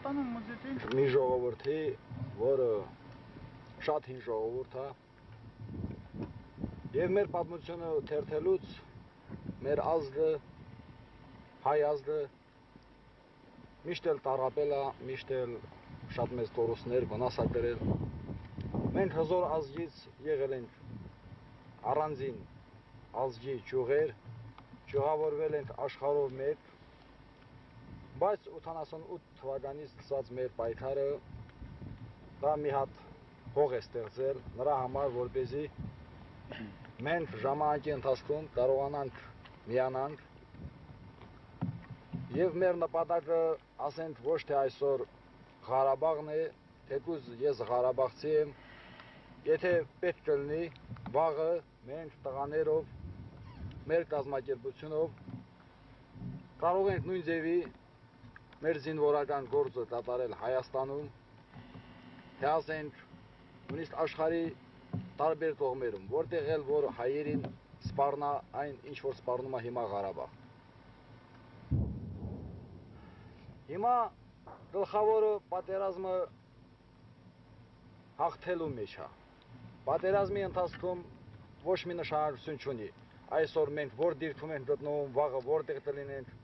Հայաստանում մտածին մի ժողովրդի, որը շատ հին ժողովուրդ է, եւ մեր պատմությունը թերթելուց մեր ազգը, հայ ազգը միշտ էլ տառապել է, միշտ էլ շատ մեծ տորուսներ վնաս է կրել։ Մենք հզոր ազգից եղել ենք առանձին ազգի ճյուղեր, ճյուղավորվել ենք աշխարհով մեկ, բայց 88 թվականից սկսած մեր պայքարը դա մի հատ հող է ստեղծել նրա համար, որպեսզի մենք ժամանակի ընթացքում կարողանանք միանանք եւ մեր նպատակը ասենք ոչ թե այսօր Ղարաբաղն է, թեկուզ ես Ղարաբաղցի եմ, եթե պետք կլինի վաղը մենք տղաներով, մեր կազմակերպությունով կարող ենք նույն ձևի մեր զինվորական գործը կատարել Հայաստանում, թե ասենք նույնիսկ աշխարհի տարբեր կողմերում, որտեղ էլ որ հայերին սպառնա այն ինչ որ սպառնում է հիմա Ղարաբաղ։ Հիմա գլխավորը պատերազմը հաղթելու մեջ է։ Պատերազմի ընթացքում ոչ մի նշանակություն չունի։ Այսօր մենք որ դիրքում ենք գտնվում, վաղը որտեղ կլինենք,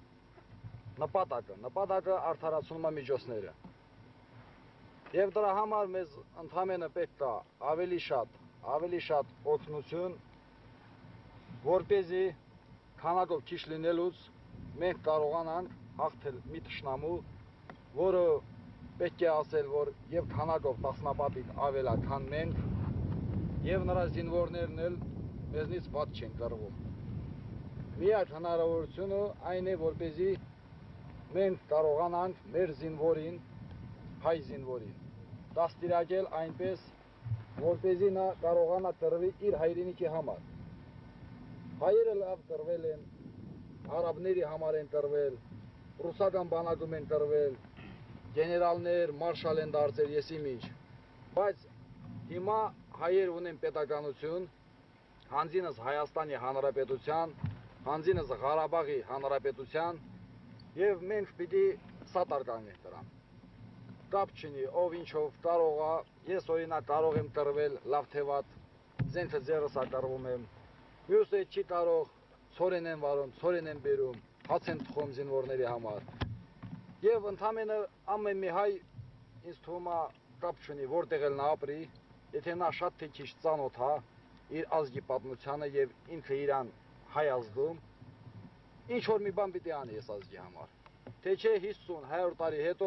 նպատակը արդարացնում է միջոցները։ Եվ դրա համար մեզ ընդհանրապես պետք է ավելի շատ օգնություն, որպեսզի քանակով քիչ լինելուց մենք կարողանանք հաղթել մի թշնամու, որը պետք է ասել, որ եւ քանակով տասնապատիկ ավել է, քան մենք, եւ նրա զինվորներն էլ մեզնից ված չեն կռվում։ Միակ հնարավորությունը այն է, որպեսզի մենք կարողանանք մեր զինվորին, հայ զինվորին, դաստիարակել այնպես, որպեսզի նա կարողանա կռվի իր հայրենիքի համար։ Հայերը լավ կռվել են, արաբների համար են կռվել, ռուսական բանակում են կռվել, գեներալներ, մարշալ են դարձել, եսի ինչ։ Բայց հիմա հայեր ունեն պետականություն, հանձինս Հայաստանի Հանրապետության, հանձինս Ղարաբաղի Հանրապետության, եւ մենք պիտի սատար կանգնենք դրան։ Կապ չունի ով ինչով կարող է, ես օրինակ կարող եմ կռվել լավ թե վատ, զենքը ձեռս կռվում եմ, մյուսը չի կարող, ցորեն են վարում, ցորեն են բերում, հաց են թխում զինվորների համար։ Եվ ընդհանրապես ամեն մի հայ ինձ թվում է կապ չունի որտեղ էլ նա ապրի, եթե նա շատ թե քիչ ծանոթ է իր ազգի պատմությանը եւ ինքը իրան հայ ազգում, ինչ որ մի բան պիտի անի այս ազգի համար։ Թե չէ 50-100 տարի հետո